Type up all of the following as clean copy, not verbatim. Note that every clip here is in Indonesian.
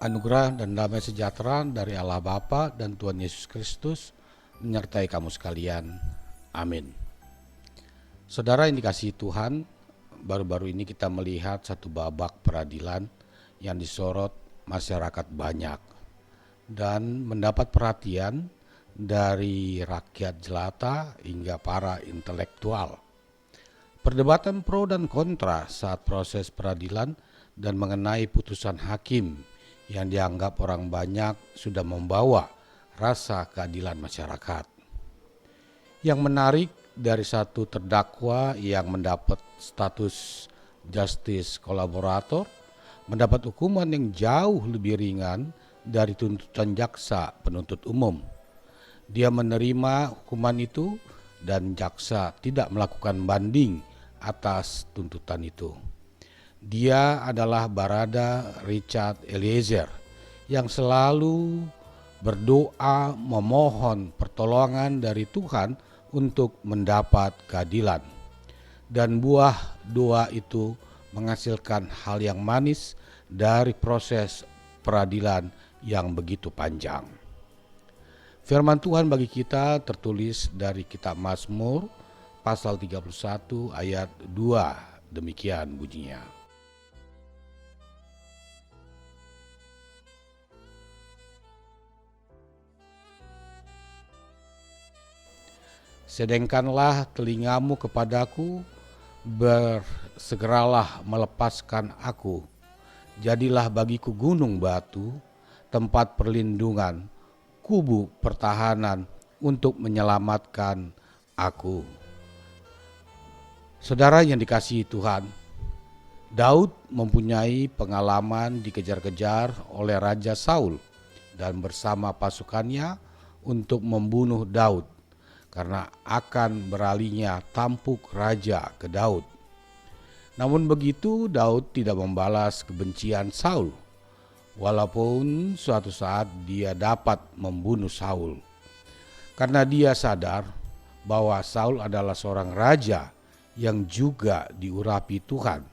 Anugerah dan damai sejahtera dari Allah Bapa dan Tuhan Yesus Kristus menyertai kamu sekalian. Amin. Saudara yang dikasihi Tuhan, baru-baru ini kita melihat satu babak peradilan yang disorot masyarakat banyak dan mendapat perhatian dari rakyat jelata hingga para intelektual. Perdebatan pro dan kontra saat proses peradilan dan mengenai putusan hakim yang dianggap orang banyak sudah membawa rasa keadilan masyarakat. Yang menarik dari satu terdakwa yang mendapat status justice kolaborator mendapat hukuman yang jauh lebih ringan dari tuntutan jaksa penuntut umum. Dia menerima hukuman itu dan jaksa tidak melakukan banding atas tuntutan itu. Dia adalah Barada Richard Eliezer yang selalu berdoa memohon pertolongan dari Tuhan untuk mendapat keadilan. Dan buah doa itu menghasilkan hal yang manis dari proses peradilan yang begitu panjang. Firman Tuhan bagi kita tertulis dari kitab Mazmur pasal 31 ayat 2, demikian bunyinya. Sedengkanlah telingamu kepadaku, bersegeralah melepaskan aku. Jadilah bagiku gunung batu, tempat perlindungan, kubu pertahanan untuk menyelamatkan aku. Saudara yang dikasihi Tuhan, Daud mempunyai pengalaman dikejar-kejar oleh Raja Saul dan bersama pasukannya untuk membunuh Daud karena akan beralihnya tampuk raja ke Daud. Namun begitu, Daud tidak membalas kebencian Saul, walaupun suatu saat dia dapat membunuh Saul. Karena dia sadar bahwa Saul adalah seorang raja yang juga diurapi Tuhan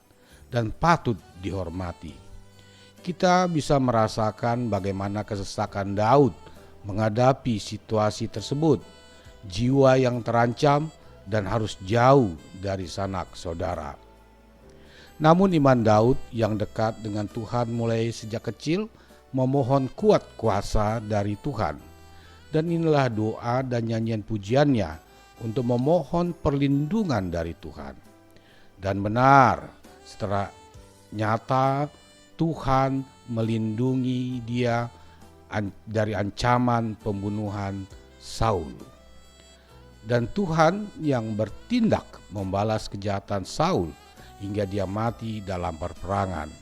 dan patut dihormati. Kita bisa merasakan bagaimana kesesakan Daud menghadapi situasi tersebut. Jiwa yang terancam dan harus jauh dari sanak saudara. Namun iman Daud yang dekat dengan Tuhan mulai sejak kecil memohon kuat kuasa dari Tuhan. Dan inilah doa dan nyanyian pujiannya untuk memohon perlindungan dari Tuhan. Dan benar, setelah nyata Tuhan melindungi dia dari ancaman pembunuhan Saul. Dan Tuhan yang bertindak membalas kejahatan Saul hingga dia mati dalam peperangan.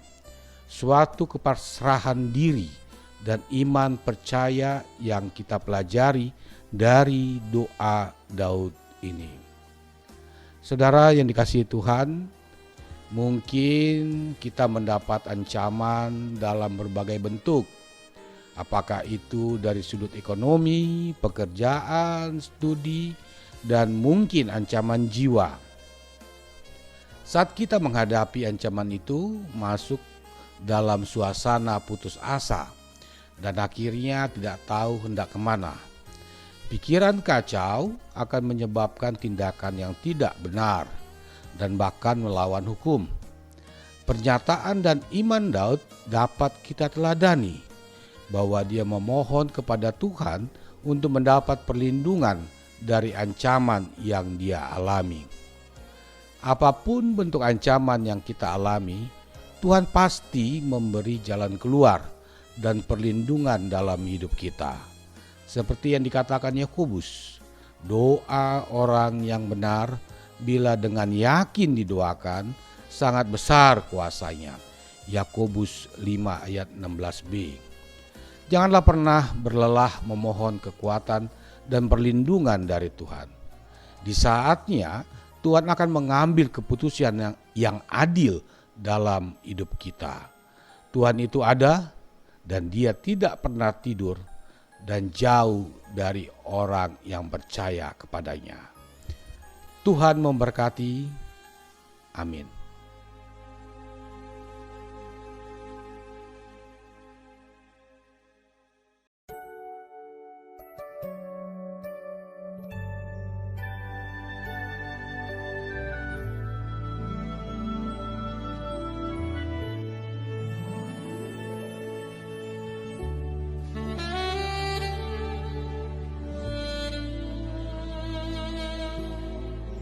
Suatu kepasrahan diri dan iman percaya yang kita pelajari dari doa Daud ini. Saudara yang dikasihi Tuhan, mungkin kita mendapat ancaman dalam berbagai bentuk. Apakah itu dari sudut ekonomi, pekerjaan, studi, dan mungkin ancaman jiwa. Saat kita menghadapi ancaman itu, masuk dalam suasana putus asa dan akhirnya tidak tahu hendak kemana. Pikiran kacau akan menyebabkan tindakan yang tidak benar dan bahkan melawan hukum. Pernyataan dan iman Daud dapat kita teladani bahwa dia memohon kepada Tuhan untuk mendapat perlindungan dari ancaman yang dia alami. Apapun bentuk ancaman yang kita alami, Tuhan pasti memberi jalan keluar dan perlindungan dalam hidup kita. Seperti yang dikatakan Yakobus, doa orang yang benar bila dengan yakin didoakan sangat besar kuasanya. Yakobus 5 ayat 16b. Janganlah pernah berlelah memohon kekuatan dan perlindungan dari Tuhan. Di saatnya Tuhan akan mengambil keputusan yang adil dalam hidup kita. Tuhan itu ada dan dia tidak pernah tidur dan jauh dari orang yang percaya kepadanya. Tuhan memberkati. Amin.